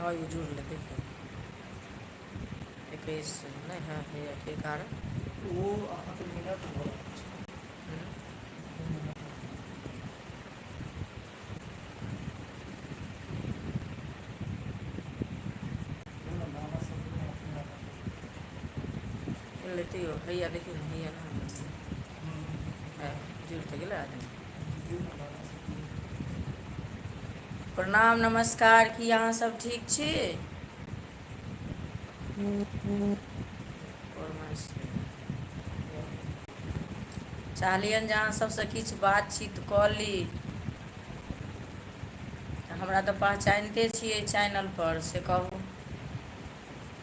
हाँ ये जुड़ ले देखिए 21 नहीं हाँ ये 11 वो अहाँके मिनट भऽ रहल छै लेते हो भैया देखिए ना भैया ना है जुड़ तो गेला आदमी। प्रणाम नमस्कार की अहाँ सब ठीक छी। चाहलियनि जे अहाँ सबसँ किछु बातचीत कऽ ली। हमरा तऽ पहचानिते छियै चैनल पर से कहू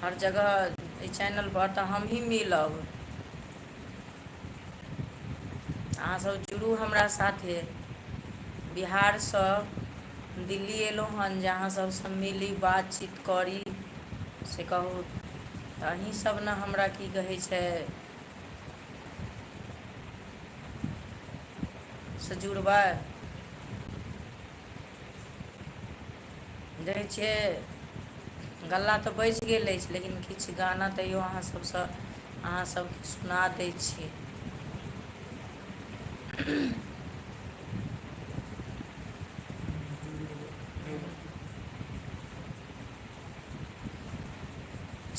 हर जगह एहि चैनल पर तऽ हमही मिलब। अहाँसब जुड़ू हमरा साथे बिहारसँ दिल्ली एलहुँ हन जे अहाँ सबसँ मिली बातचीत करी से कहू तऽ अहीँ सब ने हमरा की कहै छै से जुड़बै। देखै छियै गला तऽ बचि गेल अछि लेकिन किछु गाना तैयो अहाँ सबके सुना दै छी।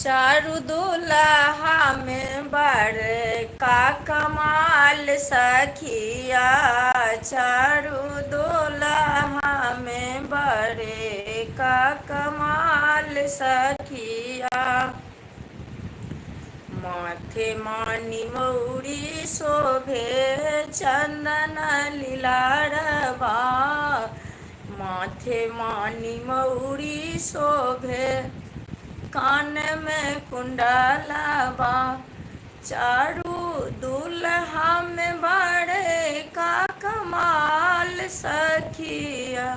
चारू दुल्हा में बड़का कमाल सखिया चारू दुल्हा में बड़का कमाल सखिया माथे मानी मौरी शोभे चंदन लीलारबा माथे मानी मौरी शोभे कान में कुंडलबा चारू दुल्हा में बड़े का कमाल सखिया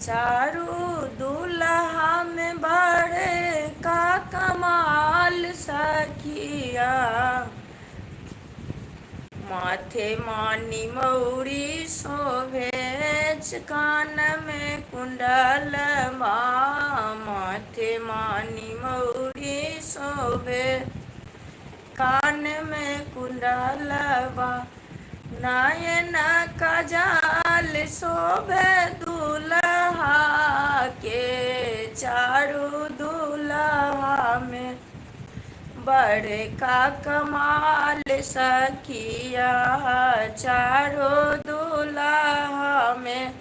चारू दुल्हा में बड़े का कमाल सखिया माथे मानी मौरी शोभे कान में कुंडल माथे मानी मौरी शोभे कान में कुंडलबा नयन कजाल शोभे दुल्हा के चारू दुल्हा में बड़का कमाल सखिया चारो दुल्हा में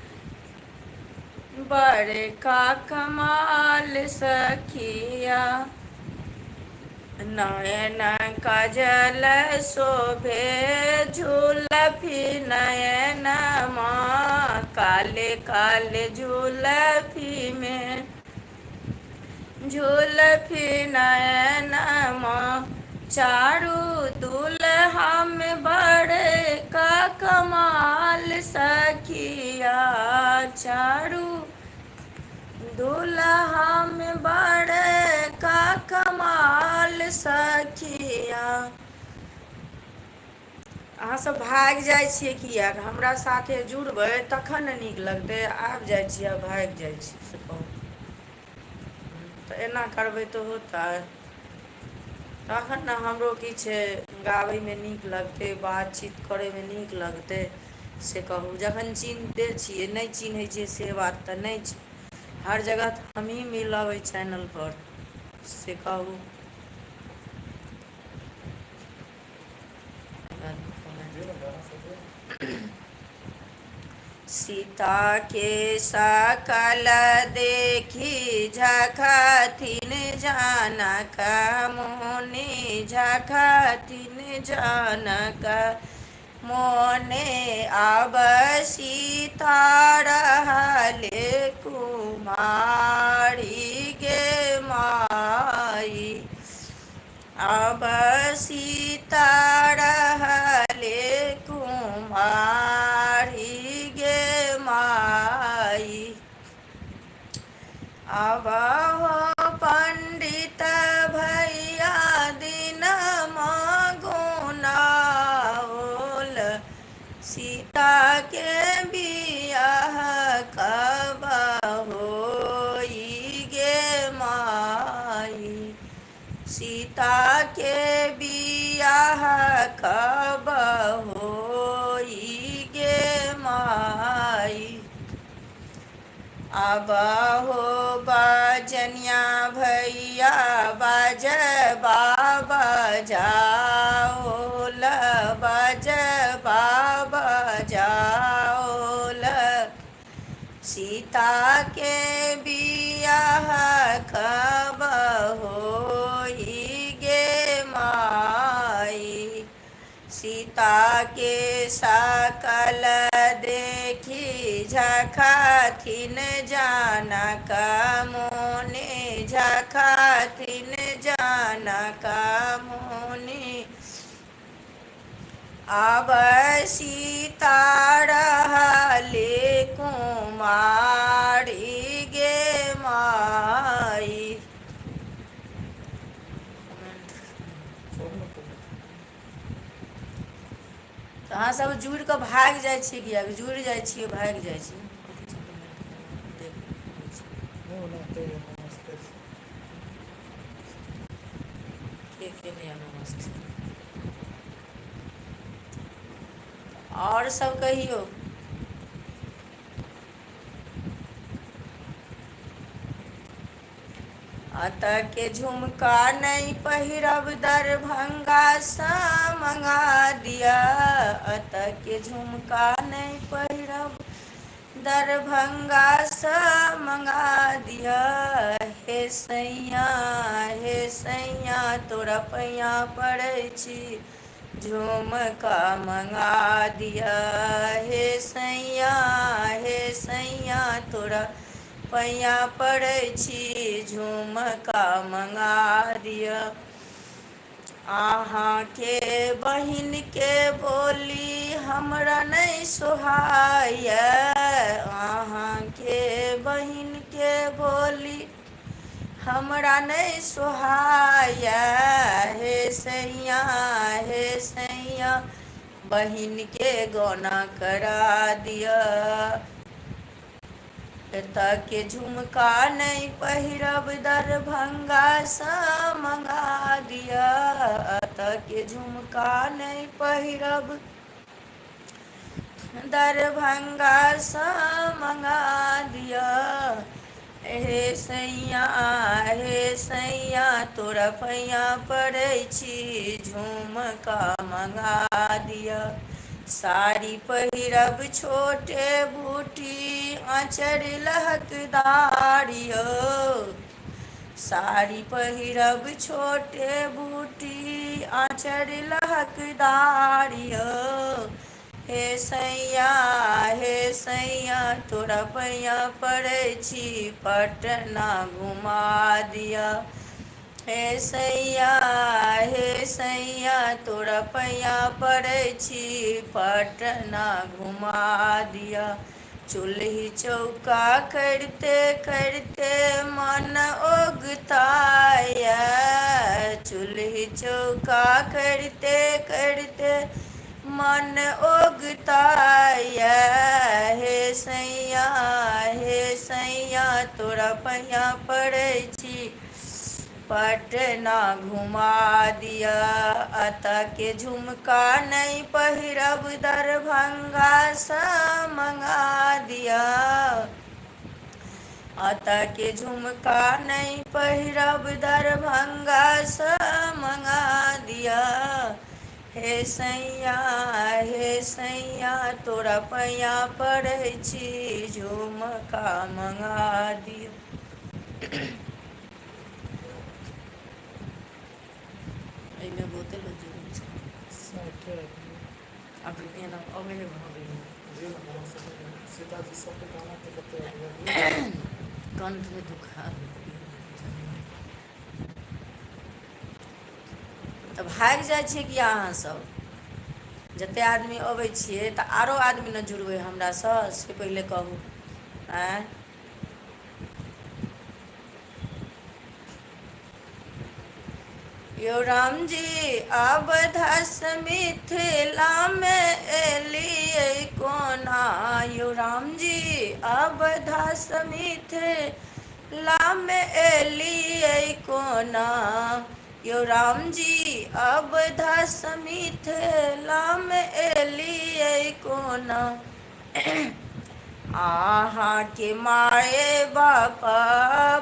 बड़का कमाल सखिया नयन काजल शोभे झूलफी नयन माँ काले काले झूलफी में झूलफी नयन माँ चारू दुल्हा में बड़े का कमाल सखिया चारू दुल्हा में बड़े का कमाल सखिया। अहाँ सब भागि जाइ छियै किया हमरा साथे जुड़बै तखन ने नीक लगतै आबि जाइ छियै आ भागि जाइ छियै से कहू तऽ एना करबै तऽ होतै तखन ने हमरो किछु गाबैमे नीक लगतै बातचीत करैमे नीक लगतै से कहू जखन चिन्हते छियै नहि चिन्है छियै से बात तऽ नहि छै हर जगह तऽ हमही मिलब एहि चैनल पर से कहू। सीता के सकल देखी झखथिन जनक मुनि झखथिन जनक मोने अब सीता रहले कुमारी गे माई अब सीता रहले कुमारी गे माई अब हो पंडित भैया दिन मगुनाओल सीता के बियाह कब हो कब होई गे माई। अब हो बजनिया भैया बजबा बजाओल, बजबा बजाओल। सीता के बियाह कब होई गे माई। सीता के सकल देखी झखथिन जानक मुनि, झखथिन जानक मुनि। अब सीता रहले कुमारी गे माई। तऽ अहाँ सब जुड़ि कऽ भागि जाइ छियै कि आब जुड़ि जाइ छियै भागि जाइ छियै। के केने नमस्ते। आओर सब कहियौ। अतऽ के झुमका नहीं पहिरब दरभंगा सँ मंगा दिया। अतऽ के झुमका नहीं पहिरब दरभंगा सँ मंगा दिया। हे सैया तोरा पैया पड़ै छी झुमका मंगा दिया। हे सैया तोरा पैया पड़ै छी झुमका मंगा दिया। अहाँके बहिनके बोली हमरा नहीं सोहाइए। अहाँके बहिनके बोली हमरा नहीं सोहाइए। हे सैया बहिनके गौना करा दिया। एतऽ के झुमका नहीं पहिरब दरभंगा सँ मंगा दिया। एतऽ के झुमका नहीं पहिरब दरभंगा सँ मंगा दिया। हे सैया तोरा पैया पड़ै छी झुमका मंगा दिया। साड़ी पहिरब छोटे बूटी आँचर लहकदार यौ। साड़ी पहिरब छोटे बूटी आँचर लहकदार यौ। हे सैया तोरा पैया पड़ै छी पटना घुमा दिया। हे सैया तोरा पैया पड़ै छी पटना घुमा दिया। चूल्ही चौका करते करते मन ओगताया। चूल्ही चौका करते करते मन ओगताया। हे सैया तोरा पैया पड़ै छी पटना घुमा दिया। अतऽ के झुमका नहीं पहिरब दरभंगा सँ मंगा दिया। अतऽ के झुमका नहीं पहिरब दरभंगा सँ मंगा दिया। हे सैया तोरा पैया पड़ै छी झुमका मंगा दिया। एहिमे बहुते लोग जुड़ल छै। आब एना अबै है कंठ में दुखा तऽ भागि जाइ छियै कि अहाँसभ जतेक आदमी अबै छियै तऽ आरो आदमी ने जुड़बै हमरासँ से पहिले कहू। आँय यौ रामजी अवधस मिथिलामे एलियै कोना। यौ रामजी अवधस मिथिलामे एलियै कोना। यौ रामजी अब धस मिथिला में एलियै कोना। अहाँ के माए बाप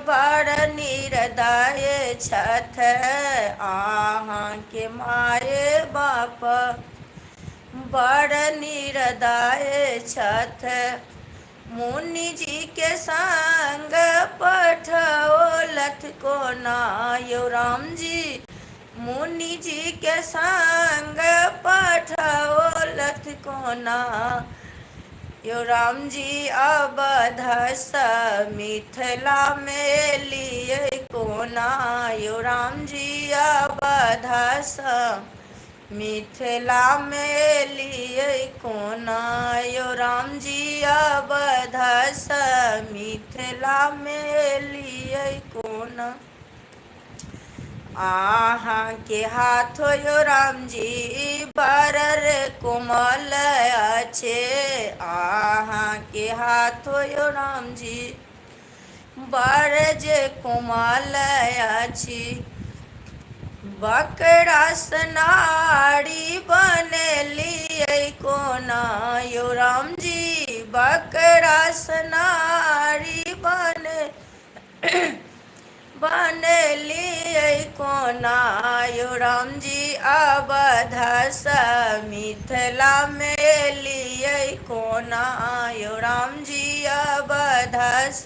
बड़ निर्दय छथ। अहाँ के माए बाप बड़ निर्दय छथ। मुनि जी के संग पठौलथ कोना यौ राम जी। मुनि जी के संग पठौलथ कोना यौ राम जी। अब धस मिथिला में एलियै कोना यौ राम जी। अब धस मिथिला में एलियै कोना यौ राम जी। अब धस मिथिला में एलियै कोना। अहाँ के हाथ यौ राम जी बड़ कोमल अछि। अहाँ के हाथ यौ राम जी बड़ जे कोमल अछि। बकरास नारी बनेलियै कोना यौ राम जी। बकरास नारी बनेलियै कोना यौ राम जी। अब धस मिथिला में एलियै कोना यौ राम जी। अब धस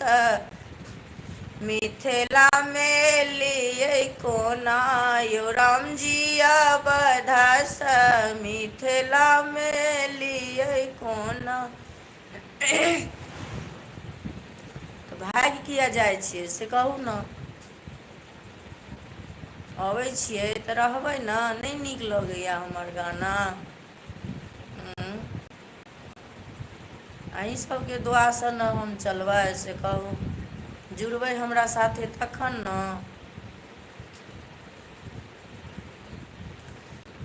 मिथिला में एलियै कोना यौ राम जी। अब धस मिथिला में एलियै कोना। तऽ भागि किया जाइ छियै से कहू ने। अबै छियै तऽ रहबै ने। नहि नीक लगैए हमर गाना। अहीँ सभके दुआसँ ने हम चलबै से कहू। जुड़बै हमरा साथे तखन ने।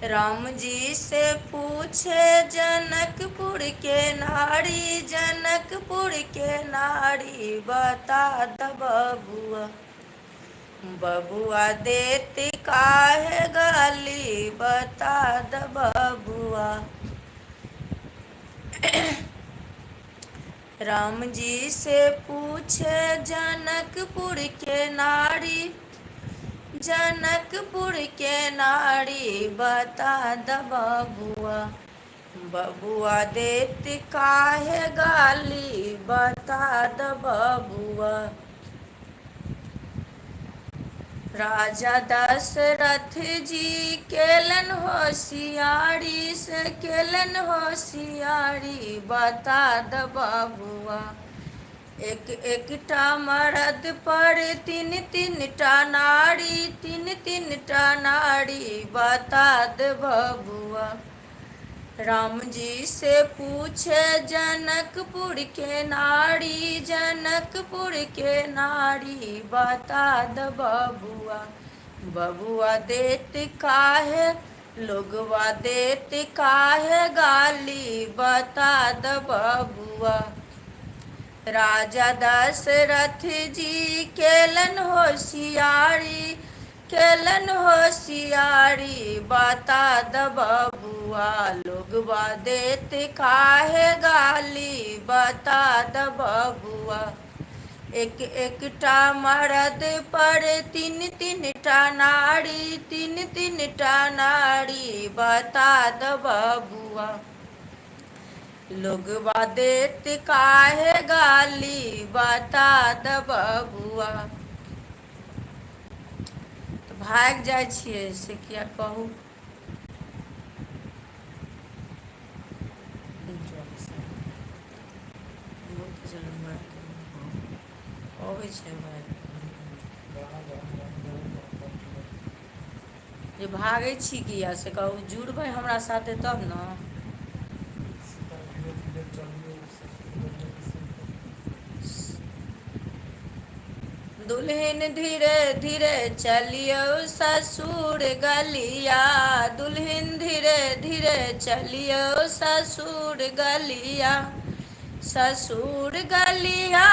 राम जी से पूछे जनकपुर के नारी। जनकपुर के नारी बता द बबुआ। बबुआ देत काहे गाली बता द बबुआ। राम जी से पूछे जनकपुर के नारी। जनकपुर के नारी बता द बबुआ। बबुआ देत काहे गाली बता द बबुआ। राजा दशरथ जी केलन होशियारी से केलन होशियारी बता द बबुआ। एक एकटा मर्द पर तीन तीनटा नारी। तीन तीनटा नारी बता द बबुआ। राम जी से पूछे जनकपुर के नारी। जनकपुर के नारी बता द बबुआ। बबुआ देत काहे लोगवा देत काहे गाली बता द बबुआ। राजा दशरथ जी केलन होशियारी। केलन होशियारी बता द बबुआ। लोगवा देत काहे गाली बता द बबुआ। एक एकटा मर्द पर तीन तीनटा नारी। तीन तीनटा नारी बता द बबुआ। लोगवा देत काहे गाली बता द बबुआ। तऽ भागि जाइ छियै से किया कहू। अबै छै जे भागै छी किया से कहू। जुड़बै हमरा साथे तब ने। दुल्हन धीरे धीरे चलियो ससुर गलिया। दुल्हन धीरे धीरे चलियो ससुर गलिया। ससुर गलिया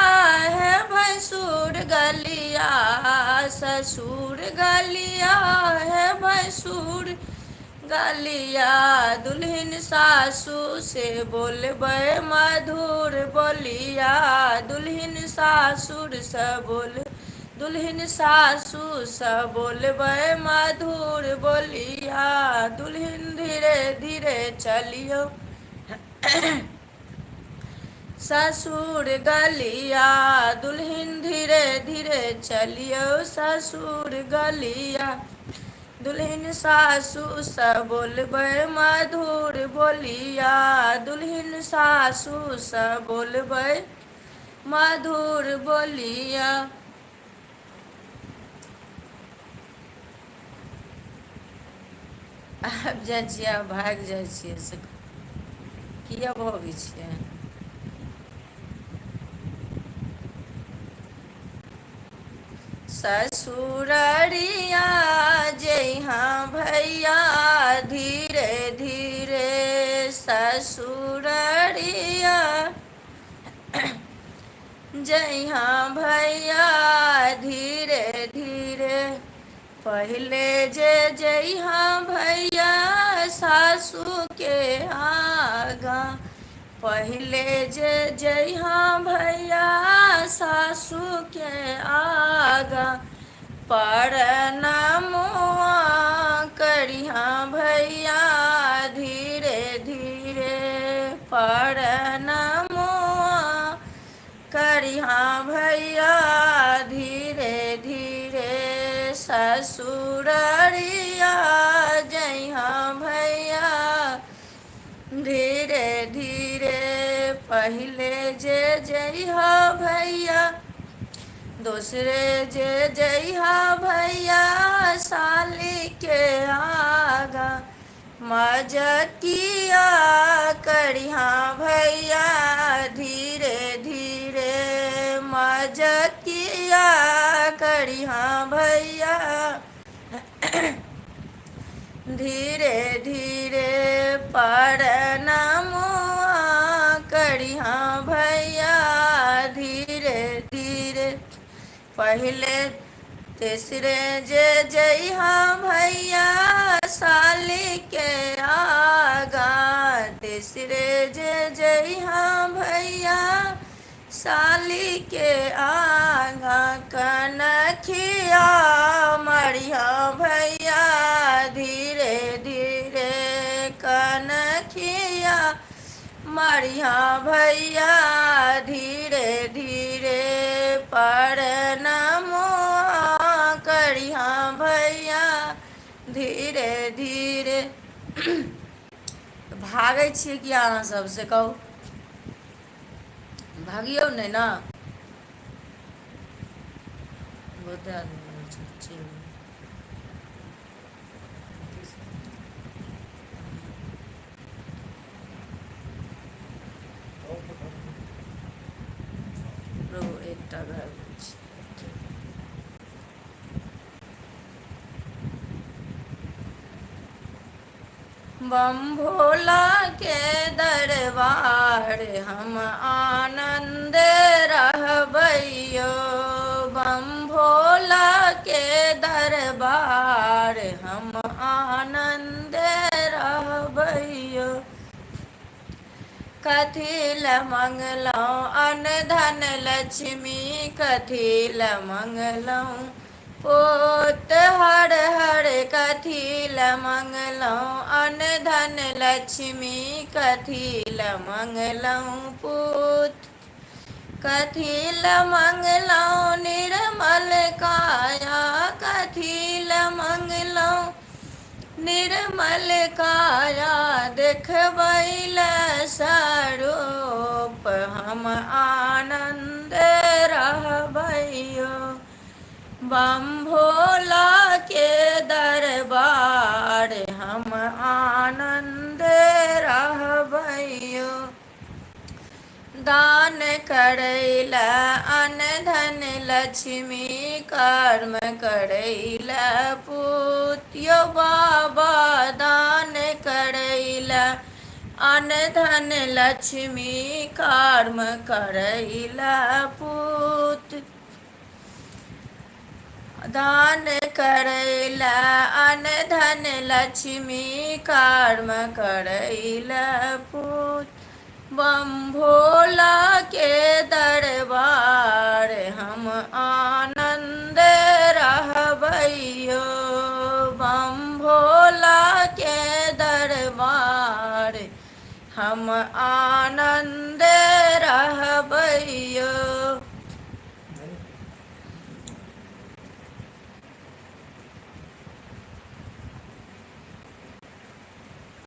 है भैंसुर गलिया, ससुर गलिया है भैंसुर गलिया, दुल्हन सासू से बोलबै मधुर बोलिया, दुल्हन सासुर से दुल्हन सासू से बोलबै मधुर बोलिया, दुल्हन धीरे धीरे चलियो ससुर गलिया, दुल्हन धीरे धीरे चलियो ससुर गलिया, दुल्हन सासू से बोलबै मधुर बोलिया, दुल्हन सासू से बोलबै मधुर बोलिया। आबि जाइ छियै आ भागि जाइ छियै से किया भगै छियै? ससुररिया जइहाँ भैया धीरे धीरे, ससुररिया जइहाँ भैया धीरे धीरे, पहले जे जइहाँ भैया सासू के आगा, पहले जे जइहाँ भैया सासू के आगा, परनामुआ करिहाँ भैया धीरे धीरे, परनामुआ करिहाँ भैया धीरे धीरे, ससुररिया जइहाँ भैया धीरे धीरे, पहले जे जइहा भैया दूसरे जे जइहा भैया साली के आगा, मजकिया करिहाँ भैया धीरे धीरे, मजकिया करिहाँ भैया धीरे धीरे, परनामुआ करिहाँ भैया धीरे धीरे, पहले तीसरे जे जइहाँ भैया साली के आगा, तीसरे जे जइहाँ भैया साली के आगा, कनखिया मरिया भैया धीरे धीरे, कनखिया मरिया भैया धीरे धीरे, परनामुआ करिया भैया धीरे धीरे। भागै छियै कि अहाँ सबसे कहू? भागियौ नहि ने। बता प्रभु एकटा घर छै। बम भोला के दरबार हम आनंद रहबैयो, बम भोला के दरबार हम आनंद रहबैयो, कथी ल मंगलहुँ अन्न धन लक्ष्मी, कथी ल मंगलहुँ पुत हर हर, कथी ल मंगलहुँ अन्न धन लक्ष्मी, कथी ल मंगलहुँ पुत, कथी ल मंगलहुँ निर्मल काया, कथी ल मंगलहुँ निर्मल काया, देखबै ल स्वरूप हम आनंद रहबैयो, बम भोला के दरबार हम आनंद रहबैयो, दान करैला अन्न धन लक्ष्मी, कर्म करैला पुत, यो बाबा दान करैला अन धन लक्ष्मी कर्म करैला पूत दान करैला अन धन लक्ष्मी कर्म करैला पूत बम भोला के दरबार हम आनंद रहबैयो बम भोला के दरबार हम आनंद रह